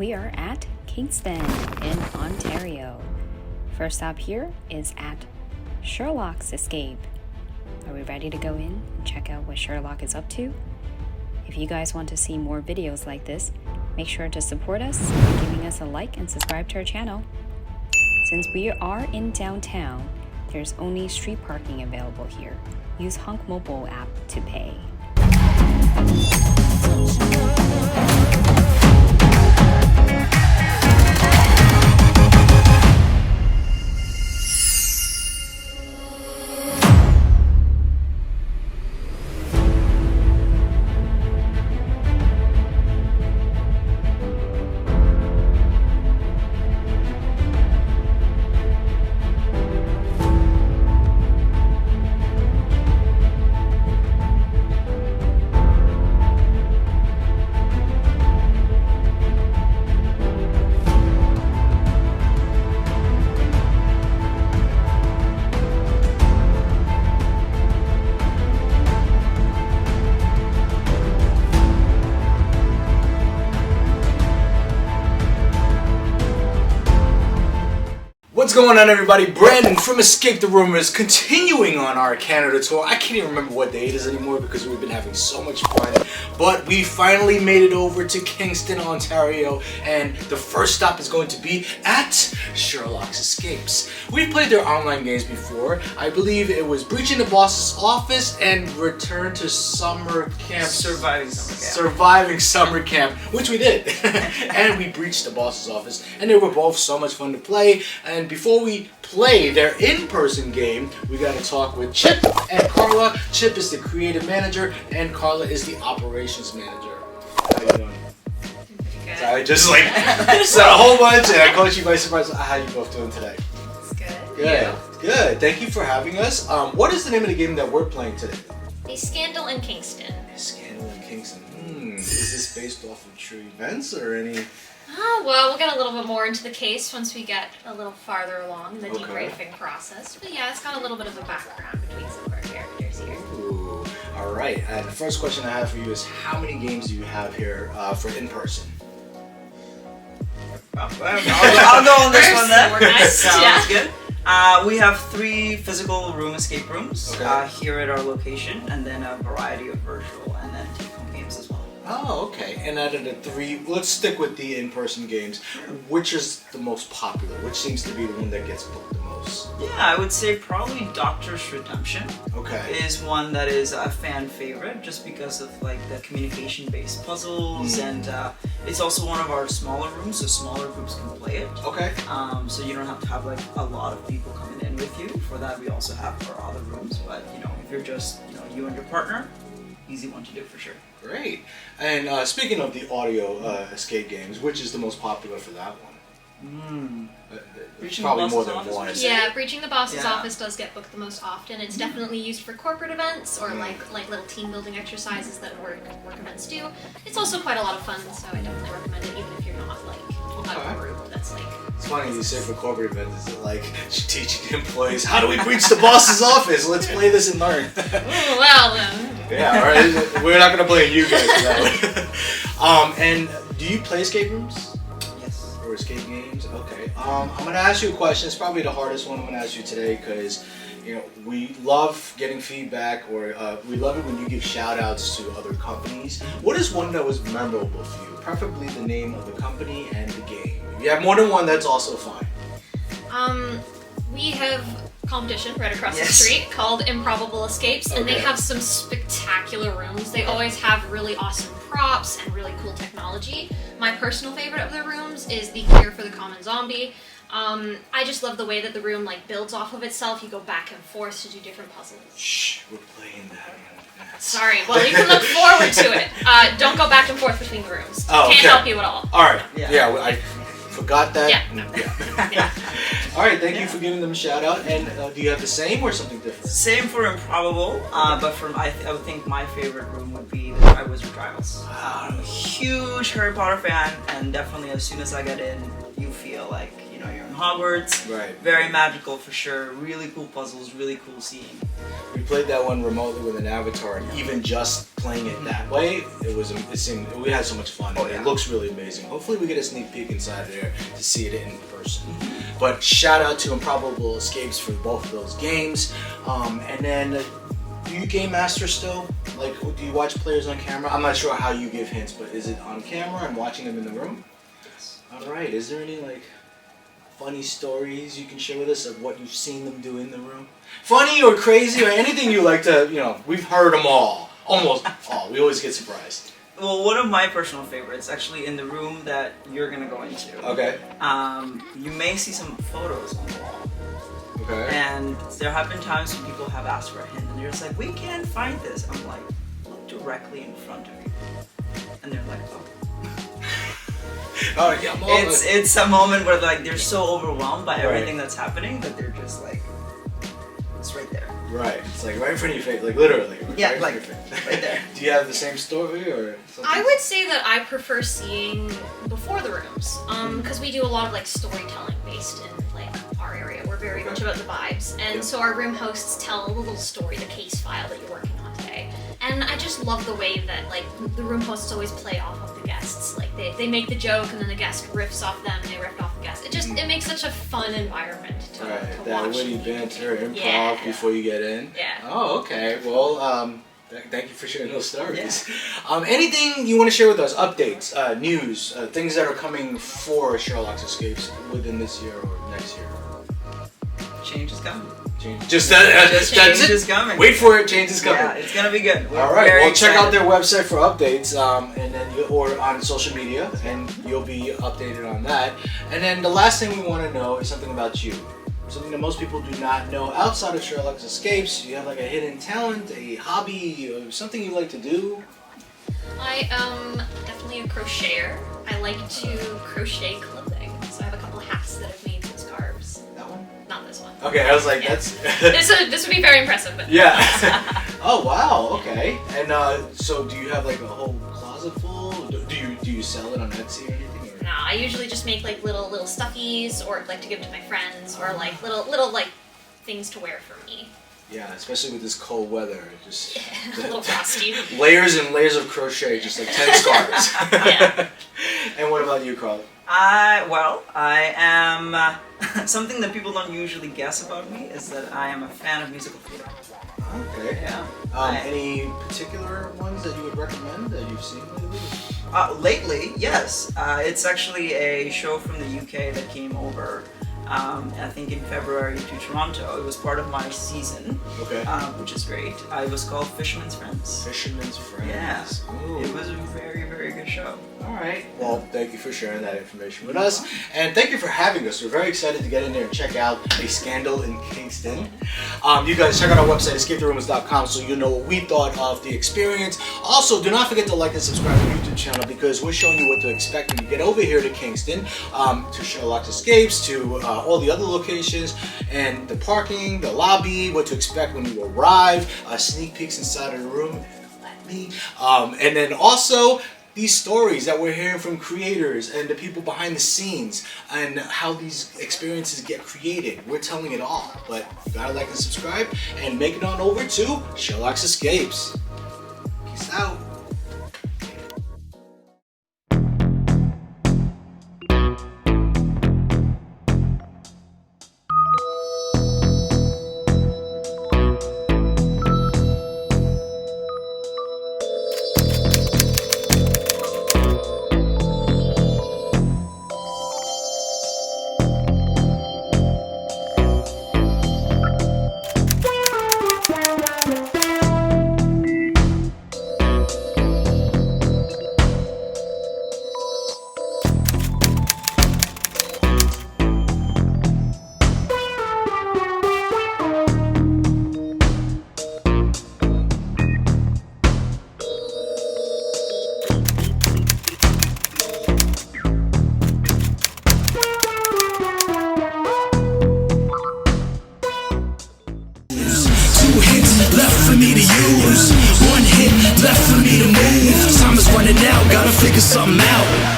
we are at Kingston in Ontario. First stop here is at Sherlock's Escape. Are we ready to go in and check out what Sherlock is up to? If you guys want to see more videos like this, make sure to support us by giving us a like and subscribe to our channel. Since we are in downtown, there's only street parking available here. Use Hunk Mobile app to pay. What's going on, everybody? Brandon from Escape the Roomers, continuing on our Canada tour. I can't even remember what day it is anymore because we've been having so much fun. But we finally made it over to Kingston, Ontario, and the first stop is going to be at Sherlock's Escapes. We've played their online games before. I believe it was Breaching the Boss's Office and Return to Summer Camp. Surviving Summer Camp, which we did. And we breached the boss's office, and they were both so much fun to play. And before we play their in-person game, we got to talk with Chip and Carla. Chip is the creative manager, and Carla is the operations manager. How you doing? Good. So I just said a whole bunch, and I caught you by surprise. How you both doing today? It's good. Good. Yeah. Good. Thank you for having us. What is the name of the game that we're playing today? The Scandal in Kingston. Scandal in Kingston. Is this based off of true events or any? Oh, well, we'll get a little bit more into the case once we get a little farther along in the debriefing process. But yeah, it's got a little bit of a background between some of our characters here. Ooh. All right. And the first question I have for you is, how many games do you have here for in-person? I'll go on this one then. Organized, Sounds good. We have 3 physical room escape rooms here at our location, and then a variety of virtual and then take-home games as well. Oh, okay. And out of the 3, let's stick with the in-person games. Which is the most popular? Which seems to be the one that gets booked the most? Yeah, I would say probably Doctor's Redemption is one that is a fan favorite just because of like the communication-based puzzles, and it's also one of our smaller rooms, so smaller groups can play it. Okay. So you don't have to have like a lot of people coming in with you. For that, we also have our other rooms, but you know, if you're just you and your partner, easy one to do for sure. Great. And speaking of the audio escape games, which is the most popular for that one? Probably more than one. Yeah, Breaching the Boss's Office does get booked the most often. It's definitely used for corporate events or like little team building exercises that work events do. It's also quite a lot of fun, so I definitely recommend it even if you're not like a group that's like. It's funny you say for corporate events, is it like teaching the employees, how do we breach the boss's office? Let's play this and learn. Well, yeah, all right. We're not gonna blame you guys for that. And do you play escape rooms? Yes. Or escape games? Okay. I'm gonna ask you a question. It's probably the hardest one I'm gonna ask you today because we love getting feedback, or we love it when you give shout outs to other companies. What is one that was memorable for you? Preferably the name of the company and the game. If you have more than one, that's also fine. We have competition right across the street called Improbable Escapes, and they have some spectacular rooms. They always have really awesome props and really cool technology. My personal favorite of their rooms is the Cure for the Common Zombie. I just love the way that the room builds off of itself. You go back and forth to do different puzzles. Shh, we're playing that. Sorry, well you can look forward to it. Don't go back and forth between the rooms. Can't help you at all. Alright, I forgot that. Yeah. Alright, thank you for giving them a shout out. And do you have the same or something different? Same for Improbable, but I would think my favorite room would be the TriWizard Trials. I'm a huge Harry Potter fan, and definitely as soon as I get in, you feel like, you're in Hogwarts. Right. Very magical for sure. Really cool puzzles, really cool scene. We played that one remotely with an avatar, and even just playing it that way, we had so much fun. It looks really amazing. Hopefully we get a sneak peek inside of there to see it in person. But shout out to Improbable Escapes for both of those games. And then, do you game master still? Like, do you watch players on camera? I'm not sure how you give hints, but is it on camera and watching them in the room? Yes. All right. Is there any like funny stories you can share with us of what you've seen them do in the room? Funny or crazy or anything you like to, we've heard them all. Almost all. We always get surprised. Well, one of my personal favorites, actually, in the room that you're gonna go into. Okay. You may see some photos on the wall. Okay. And there have been times when people have asked for a hint, and they're just like, "We can't find this." I'm like, "Look directly in front of you," and they're like, "Oh." Oh yeah. It's a moment where like they're so overwhelmed by everything that's happening that they're just like, it's right there. Right. It's like right in front of your face, like literally. Yeah, right like in front of your face. right there. Do you have the same story or something? I would say that I prefer seeing before the rooms, because we do a lot of like storytelling based in like our area. We're very much about the vibes, and so our room hosts tell a little story, the case file that you're working on today. And I just love the way that like the room hosts always play off of the guests. Like they make the joke and then the guest riffs off them and they riff off the guest. It makes such a fun environment to Right, that watch. witty banter, improv before you get in. Yeah. Oh, okay. Well, thank you for sharing those stories. Yeah. Anything you want to share with us? Updates, news, things that are coming for Sherlock's Escapes within this year or next year? Change is coming. Change is coming. Wait for it. Change is coming. Yeah, it's gonna be good. All right. Well, check out their website for updates, and then or on social media, and you'll be updated on that. And then the last thing we want to know is something about you. Something that most people do not know outside of Sherlock's Escapes. You have like a hidden talent, a hobby, or something you like to do. I am definitely a crocheter. I like to crochet clothing. So I have a couple of hats that I've made some scarves. That one? Not this one. Okay, I was like, that's... this would be very impressive, but... Yeah. Oh, wow, okay. And so do you have like a whole closet full? Do you sell it on Etsy or anything? Or? No, I usually just make like little stuffies or like to give to my friends or like little like things to wear for me. Yeah, especially with this cold weather. Just a little frosty. Layers and layers of crochet, just like 10 scarves. Yeah. And what about you, Carl? I am something that people don't usually guess about me is that I am a fan of musical theater. Okay. Yeah. Any particular ones that you would recommend that you've seen lately? Lately, yes. It's actually a show from the UK that came over. I think in February to Toronto. It was part of my season, which is great. It was called Fisherman's Friends. Fisherman's Friends. Yeah. Ooh. It was a very, very good show. All right. Well, thank you for sharing that information with us, and thank you for having us. We're very excited to get in there and check out a Scandal in Kingston. You guys check out our website, EscapeTheRoomers.com, so you know what we thought of the experience. Also, do not forget to like and subscribe to our YouTube channel because we're showing you what to expect when you get over here to Kingston, to Sherlock's Escapes, to all the other locations, and the parking, the lobby, what to expect when you arrive, sneak peeks inside of the room, if you'll let me, and then also these stories that we're hearing from creators and the people behind the scenes and how these experiences get created. We're telling it all, but you gotta like and subscribe and make it on over to Sherlock's Escapes. Peace out. Left for me to move. Time is running out, gotta figure something out.